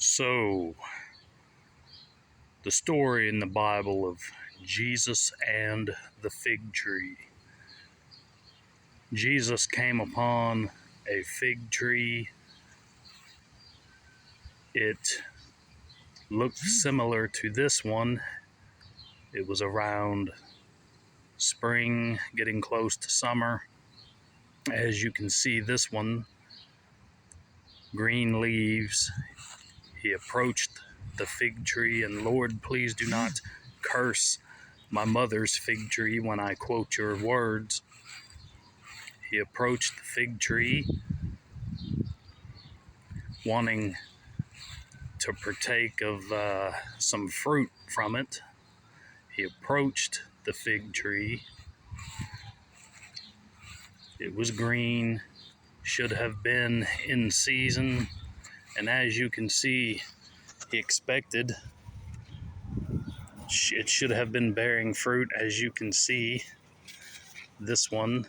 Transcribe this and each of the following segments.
So, the story in the Bible of Jesus and the fig tree. Jesus came upon a fig tree. It looked similar to this one. It was around spring, getting close to summer. As you can see, this one, green leaves. He approached the fig tree, and Lord, please do not curse my mother's fig tree when I quote your words. He approached the fig tree, wanting to partake of some fruit from it. He approached the fig tree. It was green, should have been in season, and as you can see, he expected it should have been bearing fruit. As you can see, this one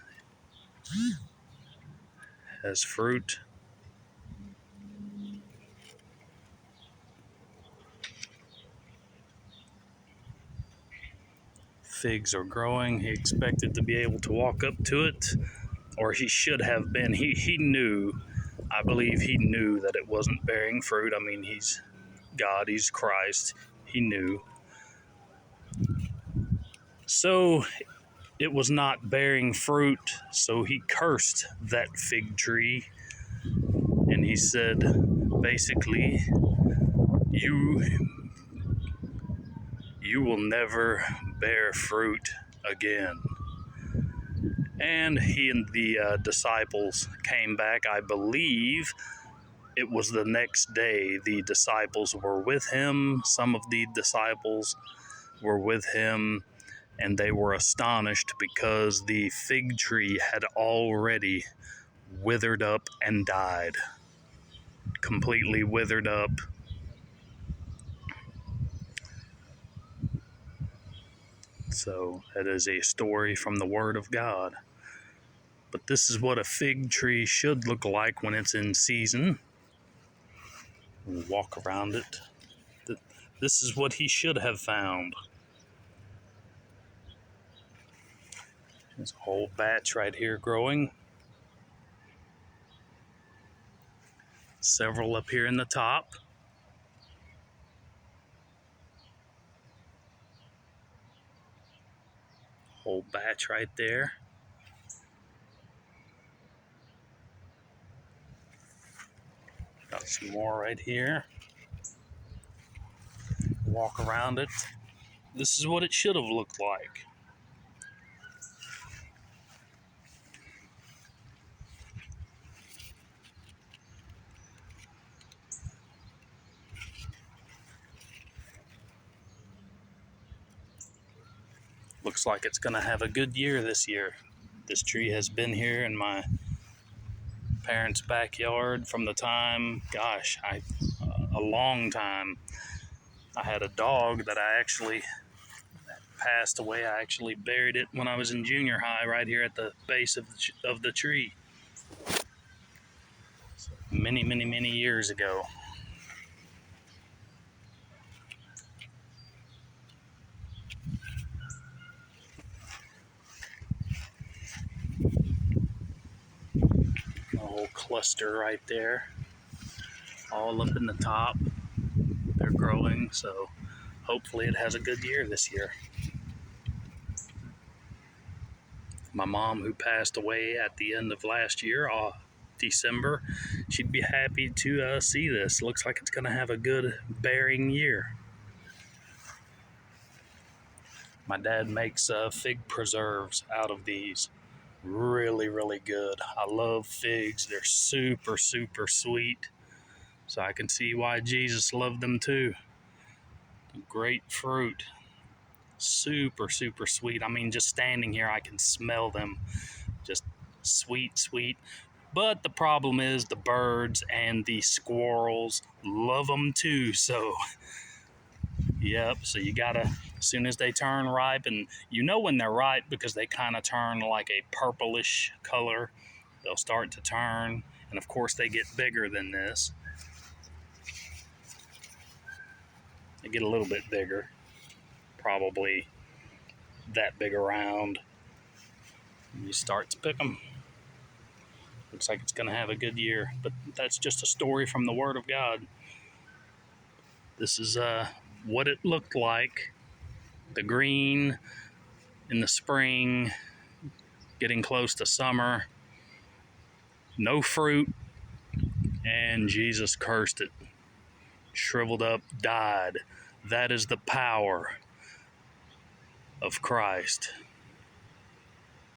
has fruit. Figs are growing. He expected to be able to walk up to it, or he should have been. He knew, I believe he knew that it wasn't bearing fruit. I mean, he's God, he's Christ. He knew. So it was not bearing fruit, so he cursed that fig tree. And he said, basically, you will never bear fruit again. And he and the disciples came back. I believe it was the next day. The disciples were with him. Some of the disciples were with him, and they were astonished because the fig tree had already withered up and died. Completely withered up. So that is a story from the Word of God. But this is what a fig tree should look like when it's in season. We'll walk around it. This is what he should have found. There's a whole batch right here growing. Several up here in the top. Whole batch right there. Got some more right here. Walk around it. This is what it should have looked like. Looks like it's going to have a good year this year. This tree has been here in my parents' backyard from the time, a long time. I had a dog that passed away. I actually buried it when I was in junior high right here at the base of the tree. Many, many, many years ago. A whole cluster right there. All up in the top. They're growing, so hopefully it has a good year this year. My mom, who passed away at the end of last year, December, she'd be happy to see this. Looks like it's going to have a good bearing year. My dad makes fig preserves out of these. Really, really good. I love figs. They're super, super sweet. So I can see why Jesus loved them too. Great fruit. Super, super sweet. I mean, just standing here, I can smell them. Just sweet, sweet. But the problem is the birds and the squirrels love them too. So, yep. So you gotta, as soon as they turn ripe, and you know when they're ripe because they kind of turn like a purplish color, they'll start to turn. And of course, they get bigger than this. They get a little bit bigger, probably that big around. You start to pick them. Looks like it's going to have a good year, but that's just a story from the Word of God. This is what it looked like. The green in the spring, getting close to summer, no fruit, and Jesus cursed it. Shriveled up, died. That is the power of Christ.